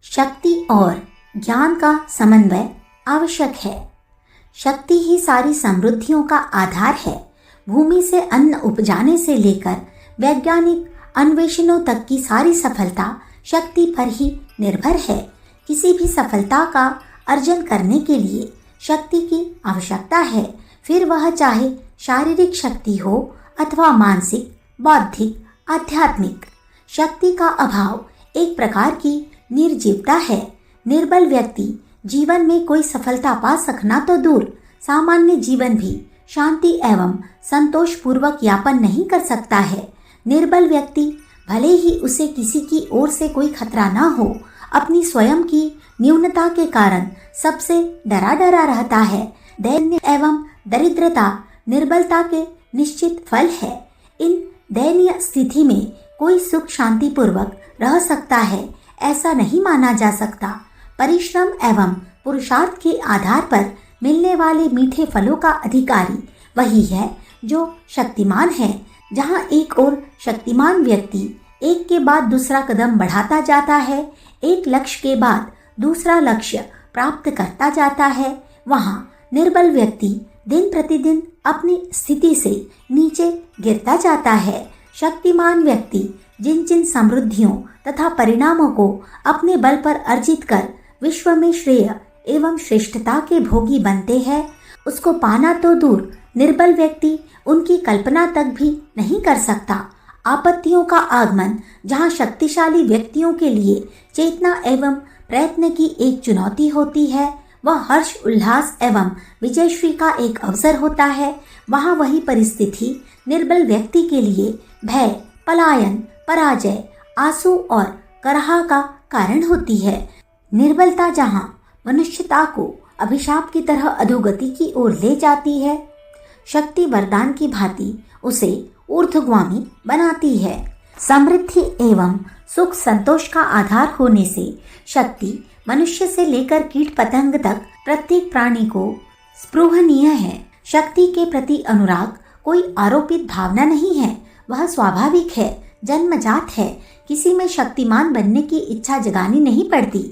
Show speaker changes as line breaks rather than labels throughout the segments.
शक्ति और ज्ञान का समन्वय आवश्यक है। शक्ति ही सारी समृद्धियों का आधार है। भूमि से अन्न उपजाने से लेकर वैज्ञानिक अन्वेषणों तक की सारी सफलता शक्ति पर ही निर्भर है। किसी भी सफलता का अर्जन करने के लिए शक्ति की आवश्यकता है, फिर वह चाहे शारीरिक शक्ति हो अथवा मानसिक, बौद्धिक, आध्यात्मिक। शक्ति का अभाव एक प्रकार की निर्जीवता है। निर्बल व्यक्ति जीवन में कोई सफलता पा सकना तो दूर, सामान्य जीवन भी शांति एवं संतोष पूर्वक यापन नहीं कर सकता है। निर्बल व्यक्ति भले ही उसे किसी की ओर से कोई खतरा ना हो, अपनी स्वयं की न्यूनता के कारण सबसे डरा डरा रहता है। दैन्य एवं दरिद्रता निर्बलता के निश्चित फल है। इन दयनीय स्थिति में कोई सुख शांति पूर्वक रह सकता है, ऐसा नहीं माना जा सकता। परिश्रम एवं पुरुषार्थ के आधार पर मिलने वाले मीठे फलों का अधिकारी वही है जो शक्तिमान है। जहाँ एक और शक्तिमान व्यक्ति एक के बाद दूसरा कदम बढ़ाता जाता है, एक लक्ष्य के बाद दूसरा लक्ष्य प्राप्त करता जाता है, वहाँ निर्बल व्यक्ति दिन प्रतिदिन अपनी स्थिति से नीचे गिरता जाता है। शक्तिमान व्यक्ति जिन जिन समृद्धियों तथा परिणामों को अपने बल पर अर्जित कर विश्व में श्रेय एवं श्रेष्ठता के भोगी बनते हैं, उसको पाना तो दूर, निर्बल व्यक्ति उनकी कल्पना तक भी नहीं कर सकता। आपत्तियों का आगमन जहाँ शक्तिशाली व्यक्तियों के लिए चेतना एवं प्रयत्न की एक चुनौती होती है, वह हर्ष उल्लास एवं विजयश्री का एक अवसर होता है, वहाँ वही परिस्थिति निर्बल व्यक्ति के लिए भय, पलायन, पराजय, आंसू और करहा का कारण होती है। निर्बलता जहाँ मनुष्यता को अभिशाप की तरह अधोगति की ओर ले जाती है, शक्ति वरदान की भांति उसे ऊर्ध्वगामी बनाती है। समृद्धि एवं सुख संतोष का आधार होने से शक्ति मनुष्य से लेकर कीट पतंग तक प्रत्येक प्राणी को स्पृहणीय है। शक्ति के प्रति अनुराग कोई आरोपित भावना नहीं है, वह स्वाभाविक है, जन्मजात है। किसी में शक्तिमान बनने की इच्छा जगानी नहीं पड़ती।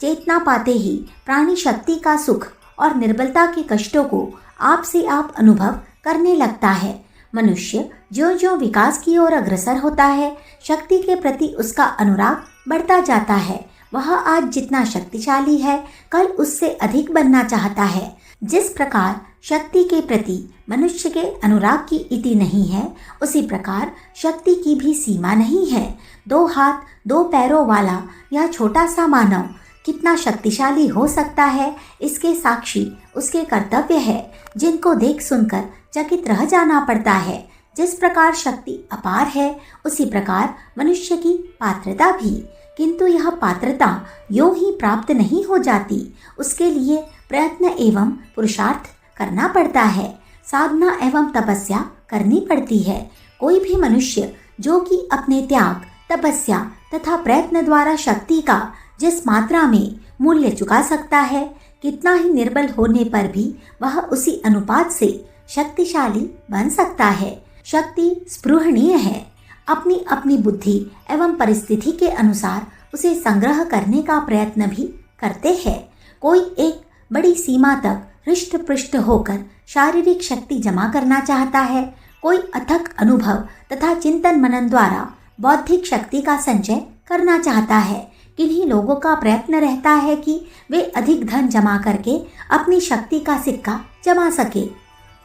चेतना पाते ही प्राणी शक्ति का सुख और निर्बलता के कष्टों को आप से आप अनुभव करने लगता है। मनुष्य ज्यों ज्यों विकास की ओर अग्रसर होता है, शक्ति के प्रति उसका अनुराग बढ़ता जाता है। वह आज जितना शक्तिशाली है, कल उससे अधिक बनना चाहता है। जिस प्रकार शक्ति के प्रति मनुष्य के अनुराग की इति नहीं है, उसी प्रकार शक्ति की भी सीमा नहीं है। 2 हाथ 2 पैरों वाला यह छोटा सा मानव कितना शक्तिशाली हो सकता है, इसके साक्षी उसके कर्तव्य है, जिनको देख सुनकर चकित रह जाना पड़ता है। जिस प्रकार शक्ति अपार है, उसी प्रकार मनुष्य की पात्रता भी, किंतु यह पात्रता यूं ही प्राप्त नहीं हो जाती। उसके लिए प्रयत्न एवं पुरुषार्थ करना पड़ता है, साधना एवं तपस्या करनी पड़ती है। कोई भी मनुष्य जो कि अपने त्याग, तपस्या तथा प्रयत्न द्वारा शक्ति का जिस मात्रा में मूल्य चुका सकता है, कितना ही निर्बल होने पर भी वह उसी अनुपात से शक्तिशाली बन सकता है। शक्ति स्पृहणीय है, अपनी अपनी बुद्धि एवं परिस्थिति के अनुसार उसे संग्रह करने का प्रयत्न भी करते हैं। कोई एक बड़ी सीमा तक हृष्ट पृष्ठ होकर शारीरिक शक्ति जमा करना चाहता है, कोई अथक अनुभव तथा चिंतन मनन द्वारा बौद्धिक शक्ति का संचय करना चाहता है। किन्हीं लोगों का प्रयत्न रहता है कि वे अधिक धन जमा करके अपनी शक्ति का सिक्का जमा सके।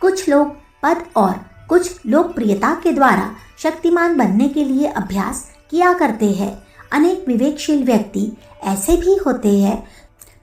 कुछ लोग पद और कुछ लोकप्रियता के द्वारा शक्तिमान बनने के लिए अभ्यास किया करते हैं। अनेक विवेकशील व्यक्ति ऐसे भी होते हैं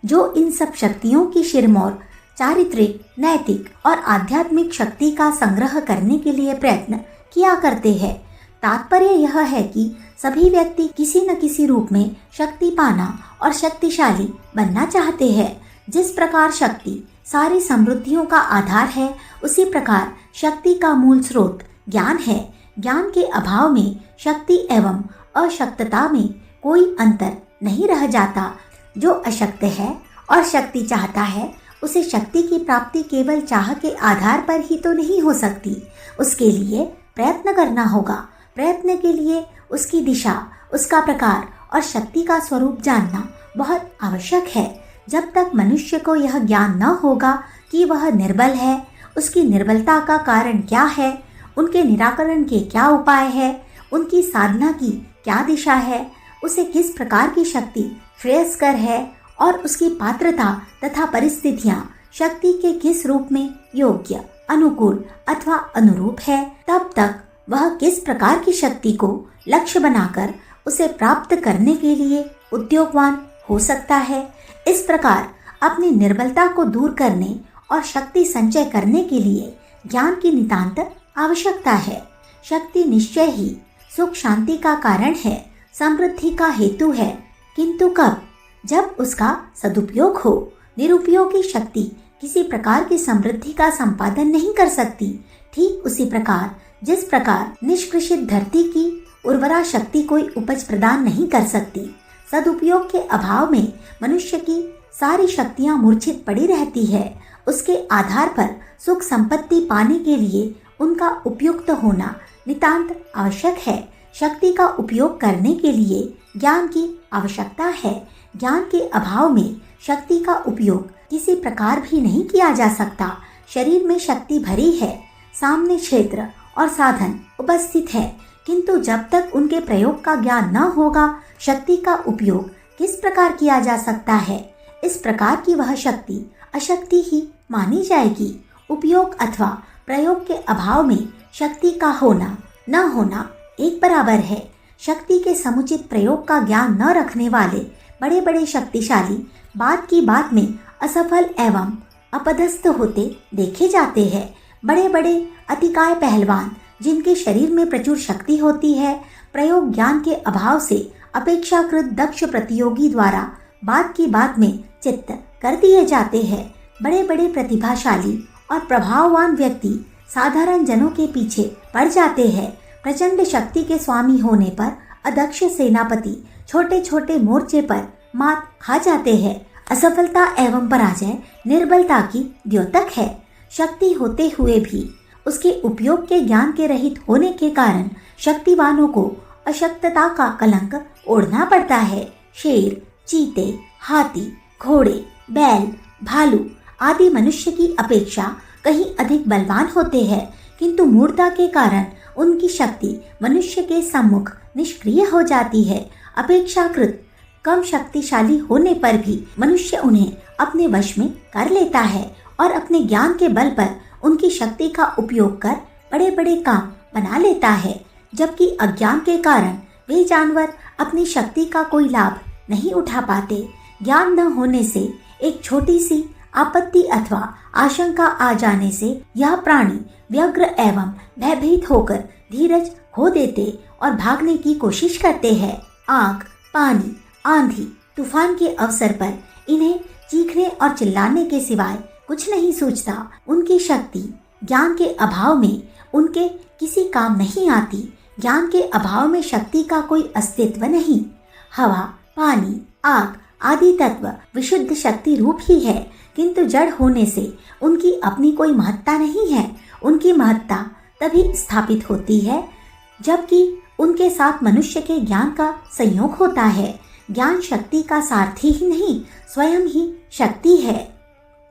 जो इन सब शक्तियों की शिरमौर चारित्रिक, नैतिक और आध्यात्मिक शक्ति का संग्रह करने के लिए प्रयत्न किया करते हैं। तात्पर्य यह है कि सभी व्यक्ति किसी न किसी रूप में शक्ति पाना और शक्तिशाली बनना चाहते हैं। जिस प्रकार शक्ति सारी समृद्धियों का आधार है, उसी प्रकार शक्ति का मूल स्रोत ज्ञान है। ज्ञान के अभाव में शक्ति एवं अशक्तता में कोई अंतर नहीं रह जाता। जो अशक्त है और शक्ति चाहता है, उसे शक्ति की प्राप्ति केवल चाह के आधार पर ही तो नहीं हो सकती। उसके लिए प्रयत्न करना होगा। प्रयत्न के लिए उसकी दिशा, उसका प्रकार और शक्ति का स्वरूप जानना बहुत आवश्यक है। जब तक मनुष्य को यह ज्ञान न होगा कि वह निर्बल है, उसकी निर्बलता का कारण क्या है, उनके निराकरण के क्या उपाय है, उनकी साधना की क्या दिशा है, उसे किस प्रकार की शक्ति श्रेयस्कर है और उसकी पात्रता तथा परिस्थितियां शक्ति के किस रूप में योग्य, अनुकूल अथवा अनुरूप है, तब तक वह किस प्रकार की शक्ति को लक्ष्य बनाकर उसे प्राप्त करने के लिए उद्योगवान हो सकता है। इस प्रकार अपनी निर्बलता को दूर करने और शक्ति संचय करने के लिए ज्ञान की नितांत आवश्यकता है। शक्ति निश्चय ही सुख शांति का कारण है, समृद्धि का हेतु है, किंतु कब? जब उसका सदुपयोग हो। निरुपयोगी शक्ति किसी प्रकार की समृद्धि का संपादन नहीं कर सकती। ठीक उसी प्रकार जिस प्रकार निष्कृषित धरती की उर्वरा शक्ति कोई उपज प्रदान नहीं कर सकती, सदुपयोग के अभाव में मनुष्य की सारी शक्तियां मूर्छित पड़ी रहती है। उसके आधार पर सुख संपत्ति पाने के लिए उनका उपयुक्त होना नितांत आवश्यक है। शक्ति का उपयोग करने के लिए ज्ञान की आवश्यकता है। ज्ञान के अभाव में शक्ति का उपयोग किसी प्रकार भी नहीं किया जा सकता। शरीर में शक्ति भरी है, सामने क्षेत्र और साधन उपस्थित है, किंतु जब तक उनके प्रयोग का ज्ञान न होगा, शक्ति का उपयोग किस प्रकार किया जा सकता है। इस प्रकार की वह शक्ति अशक्ति ही मानी जाएगी। उपयोग अथवा प्रयोग के अभाव में शक्ति का होना न होना एक बराबर है। शक्ति के समुचित प्रयोग का ज्ञान न रखने वाले बड़े बड़े शक्तिशाली बात की बात में असफल एवं अपदस्थ होते देखे जाते हैं। बड़े बड़े अतिकाय पहलवान जिनके शरीर में प्रचुर शक्ति होती है, प्रयोग ज्ञान के अभाव से अपेक्षाकृत दक्ष प्रतियोगी द्वारा बात की बात में चित्त कर दिए जाते हैं। बड़े बड़े प्रतिभाशाली और प्रभाववान व्यक्ति साधारण जनों के पीछे पड़ जाते हैं। प्रचंड शक्ति के स्वामी होने पर अदक्ष सेनापति छोटे छोटे मोर्चे पर मात खा जाते हैं। असफलता एवं पराजय निर्बलता की द्योतक है। शक्ति होते हुए भी उसके उपयोग के ज्ञान के रहित होने के कारण शक्तिवानों को अशक्तता का कलंक ओढ़ना पड़ता है। शेर, चीते, हाथी, घोड़े, बैल, भालू आदि मनुष्य की अपेक्षा कहीं अधिक बलवान होते हैं, किंतु मूर्खता के कारण उनकी शक्ति मनुष्य के सम्मुख निष्क्रिय हो जाती है। अपेक्षाकृत कम शक्तिशाली होने पर भी मनुष्य उन्हें अपने वश में कर लेता है और अपने ज्ञान के बल पर उनकी शक्ति का उपयोग कर बड़े बड़े काम बना लेता है, जबकि अज्ञान के कारण वे जानवर अपनी शक्ति का कोई लाभ नहीं उठा पाते। ज्ञान न होने से एक छोटी सी आपत्ति अथवा आशंका आ जाने से यह प्राणी व्यग्र एवं भयभीत होकर धीरज खो देते और भागने की कोशिश करते हैं। आग, पानी, आंधी, तूफान के अवसर पर इन्हें चीखने और चिल्लाने के सिवाय कुछ नहीं सूझता। उनकी शक्ति ज्ञान के अभाव में उनके किसी काम नहीं आती। ज्ञान के अभाव में शक्ति का कोई अस्तित्व नहीं। हवा, पानी, आग आदि तत्व विशुद्ध शक्ति रूप ही है, किंतु जड़ होने से उनकी अपनी कोई महत्ता नहीं है। उनकी महत्ता तभी स्थापित होती है जबकि उनके साथ मनुष्य के ज्ञान का संयोग होता है। ज्ञान शक्ति का सारथी ही नहीं, स्वयं ही शक्ति है।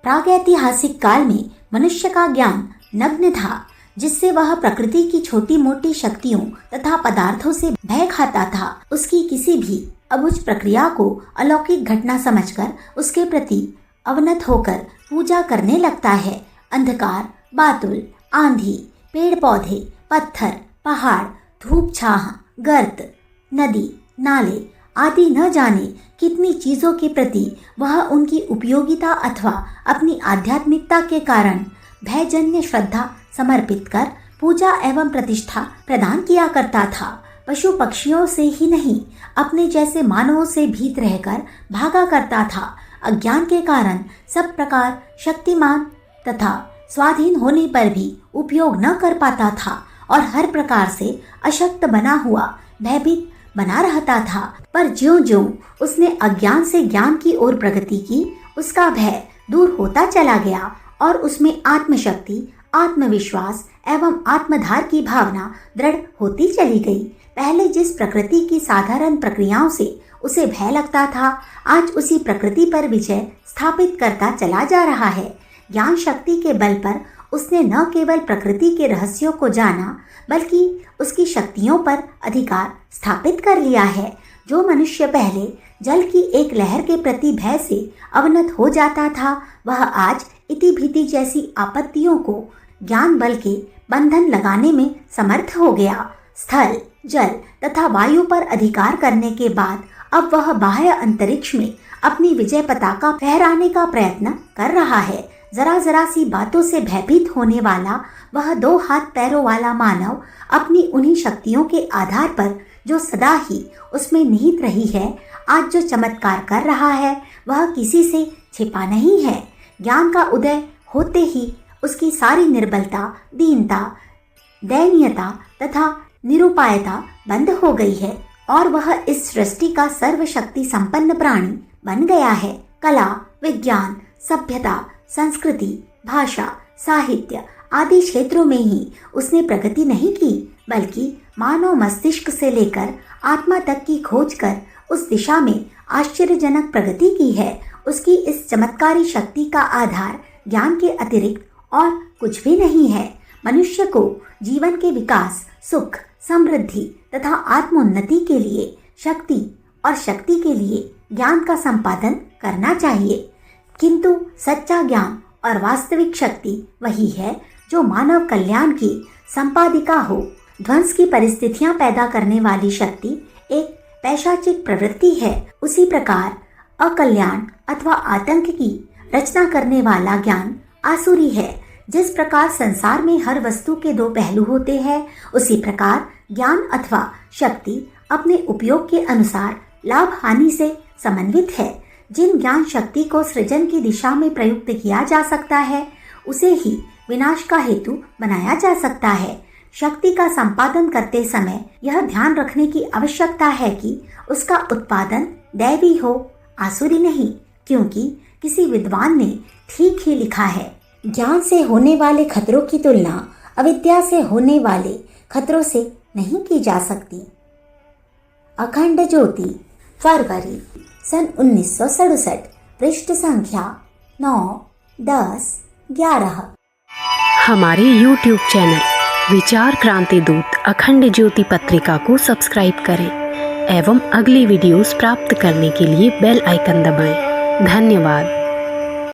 प्रागैतिहासिक काल में मनुष्य का ज्ञान नग्न था, जिससे वह प्रकृति की छोटी मोटी शक्तियों तथा पदार्थों से भय खाता था। उसकी किसी भी अबुझ प्रक्रिया को अलौकिक घटना समझकर उसके प्रति अवनत होकर पूजा करने लगता है। अंधकार, बादल, आंधी, पेड़ पौधे, पत्थर, पहाड़, धूप छाह, गर्त, नदी, नाले आदि न जाने कितनी चीजों के प्रति वह उनकी उपयोगिता अथवा अपनी आध्यात्मिकता के कारण भयजन्य श्रद्धा समर्पित कर पूजा एवं प्रतिष्ठा प्रदान किया करता था। पशु पक्षियों से ही नहीं, अपने जैसे मानवों से भीत रहकर भागा करता था। अज्ञान के कारण सब प्रकार शक्तिमान तथा स्वाधीन होने पर भी उपयोग न कर पाता था और हर प्रकार से अशक्त बना हुआ भयभीत बना रहता था। पर ज्यों-ज्यों उसने अज्ञान से ज्ञान की ओर प्रगति की, उसका भय दूर होता चला गया और उसमें आत्मशक्ति, आत्मविश्वास एवं आत्मधार की भावना दृढ़ होती चली गई। पहले जिस प्रकृति की साधारण प्रक्रियाओं से उसे भय लगता था, आज उसी प्रकृति पर विजय स्थापित करता चला जा रहा है। ज्ञान शक्ति के बल पर उसने न केवल प्रकृति के रहस्यों को जाना, बल्कि उसकी शक्तियों पर अधिकार स्थापित कर लिया है। जो मनुष्य पहले जल की एक लहर के प्रति भय से अवनत हो जाता था, वह आज इति भीति जैसी आपत्तियों को ज्ञान बल के बंधन लगाने में समर्थ हो गया। स्थल, जल तथा वायु पर अधिकार करने के बाद अब वह बाह्य अंतरिक्ष में अपनी विजय पताका फहराने का प्रयत्न कर रहा है। जरा जरा सी बातों से भयभीत होने वाला वह 2 हाथ पैरों वाला मानव अपनी उन्हीं शक्तियों के आधार पर जो सदा ही उसमें निहित रही है, आज जो चमत्कार कर रहा है वह किसी से छिपा नहीं है। ज्ञान का उदय होते ही उसकी सारी निर्बलता, दीनता, दयनीयता तथा निरुपायता बंद हो गई है और वह इस सृष्टि का सर्वशक्ति संपन्न प्राणी बन गया है। कला, विज्ञान, सभ्यता, संस्कृति, भाषा, साहित्य आदि क्षेत्रों में ही उसने प्रगति नहीं की, बल्कि मानव मस्तिष्क से लेकर आत्मा तक की खोज कर उस दिशा में आश्चर्यजनक प्रगति की है। उसकी इस चमत्कारी शक्ति का आधार ज्ञान के अतिरिक्त और कुछ भी नहीं है। मनुष्य को जीवन के विकास, सुख, समृद्धि तथा आत्मोन्नति के लिए शक्ति के लिए ज्ञान का संपादन करना चाहिए। किंतु सच्चा ज्ञान और वास्तविक शक्ति वही है जो मानव कल्याण की संपादिका हो। ध्वंस की परिस्थितियां पैदा करने वाली शक्ति एक पैशाचिक प्रवृत्ति है। उसी प्रकार अकल्याण अथवा आतंक की रचना करने वाला ज्ञान आसुरी है। जिस प्रकार संसार में हर वस्तु के 2 पहलू होते हैं, उसी प्रकार ज्ञान अथवा शक्ति अपने उपयोग के अनुसार लाभ हानि से समन्वित है। जिन ज्ञान शक्ति को सृजन की दिशा में प्रयुक्त किया जा सकता है, उसे ही विनाश का हेतु बनाया जा सकता है। शक्ति का संपादन करते समय यह ध्यान रखने की आवश्यकता है कि उसका उत्पादन दैवी हो, आसुरी नहीं, क्योंकि किसी विद्वान ने ठीक ही लिखा है, ज्ञान से होने वाले खतरों की तुलना अविद्या से होने वाले खतरों से नहीं की जा सकती। अखंड ज्योति, फरवरी सन 1967, पृष्ठ संख्या 9, 10, 11।
हमारे YouTube चैनल विचार क्रांति दूत अखंड ज्योति पत्रिका को सब्सक्राइब करें एवं अगली वीडियोस प्राप्त करने के लिए बेल आइकन दबाएं। धन्यवाद।